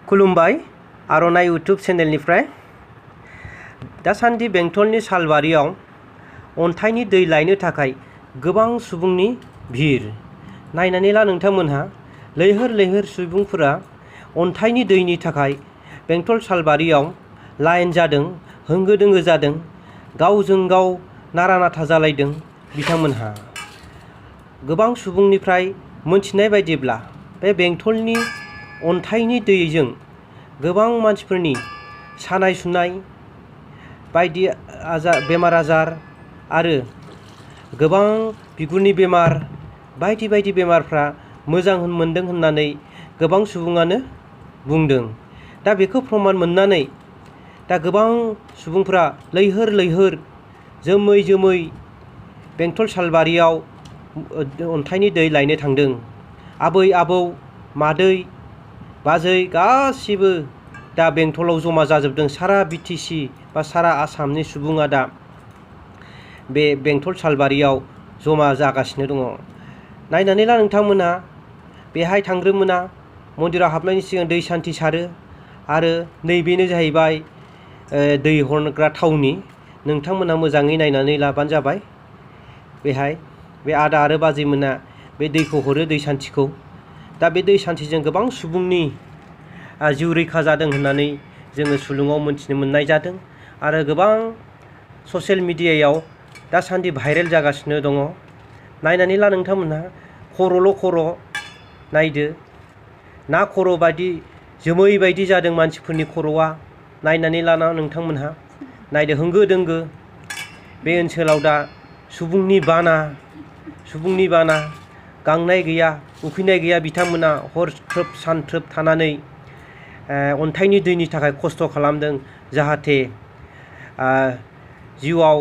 खुलुमबाय आर'नाइ इउटुब चेनेलनिफ्राय दासान्दि बेंटलनि सालबारियाव अन्थाइनि दै लायनो थाखाय गोबां सुबुंनि भिर नायनानै ला नोंथांमोनहा लैहोर लैहोर सुबुंफोरा अन्थाइनि दैनि थाखाय बेंटल सालबारियाव लाइन जादों होंगो दोंगो जादों गावजों गाव नारा नाथा जालायदों बिथांमोनहा गोबां सुबुंनिफ्राय मोनथिनाय बायदिब्ला बे बेंटलनि अन्थाइनि दैजों गोबां मानसिफोरनि सानाय सुनाय बायदि बेमार आजार आरो गोबां बिगुरनि बेमार बायदि बायदि बेमारफ्रा मोजां मोनदों होननानै गोबां सुबुङानो बुंदों। दा बेखौ प्रमान मोननानै दा गोबां सुबुंफ्रा लैहोर लैहोर जोमै जोमै बेंटल सालबारियाव अन्थाइनि दै लायनो थांदों। आबै आबौ मादै बाजै गासिबो दा बेंटलाव जमा जाजोबदों। सारा बिटिसि बा सारा आसामनि सुबुङा दा बे बेंटल सालबारियाव जमा जागासिनो दङ। नायनानै ला नोंथांमोना बेहाय थांग्रोमोना मन्दिराव हाबनायनि सिगां दै सान्थि सारो आरो नैबेनो जाहैबाय दै हरग्रा थावनि। नोंथांमोना मोजाङै नायनानै लाबानो जाबाय। बेहाय बे आदा आरो बाजैमोना बे दैखौ हरो दै सान्थिखौ। दा बे दै सान्थिजों गोबां सुबुंनि जिउ रैखा जादों होननानै जोङो सुलुङाव मोनथिनो मोननाय जादों आरो गोबां ससियेल मिडियायाव दासान्दि भाइरेल जागासिनो दङ। नायनानै ला नोंथांमोनहा खर'ल' खर' नायदो ना खर' बायदि जोमै बायदि जादों मानसिफोरनि खर'आ। नायनानै ला नोंथांमोनहा नायदो होंगो दोंगो बे ओनसोलाव दा सुबुंनि बाना गांनाय गैया उखैनाय गैया बिथांमोना हरथ्रोब सानथ्रोब थानानै अन्थाइनि दैनि थाखाय खस्थ' खालामदों जाहाथे जिउआव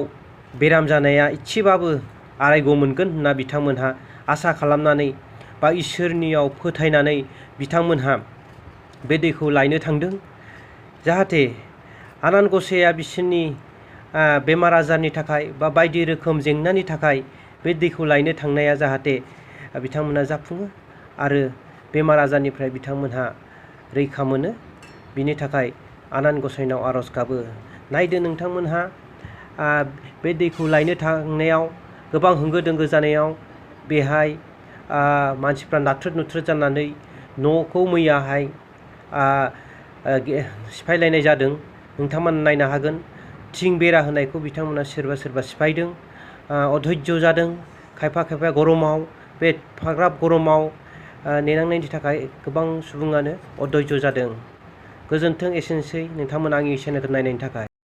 बेराम जानाया इसेबाबो आरायग' मोनगोन होनना बिथांमोनहा आसा खालामनानै बा इसोरनियाव फोथायनानै बिथांमोनहा बे दैखौ लायनो थांदों जाहाथे आनान गसाइया बिसोरनि बेमार आजारनि थाखाय बा बायदि रोखोम जेंनानि थाखाय बे दैखौ लायनो थांनाया जाहाथे बिथांमोनहा जाफुङो आरो बेमार आजारनिफ्राय बिथांमोनहा रैखा मोनो बिनि थाखाय आनान गसाइनाव आर'ज गाबो। नायदो नोंथांमोनहा बे दैखौ लायनो थांनायाव गोबां होंगो दोंगो जानायाव बेहाय मानसिफ्रा नाथ्रोद नुथ्रोद जानानै न'खौ मैयाहाय सिफायलायनाय जादों। नोंथांमोना नायनो हागोन थिं बेरा होनायखौ बिथांमोना सोरबा सोरबा सिफायदों। अधैर्य जादों खायफा खायफा गरमाव बे एफाग्राब गरमाव नेनांनायनि थाखाय गोबां सुबुङानो अधैर्य जादों। गोजोन्थों एसेनोसै नोंथांमोना आंनि चेनेलखौ नायनायनि थाखाय।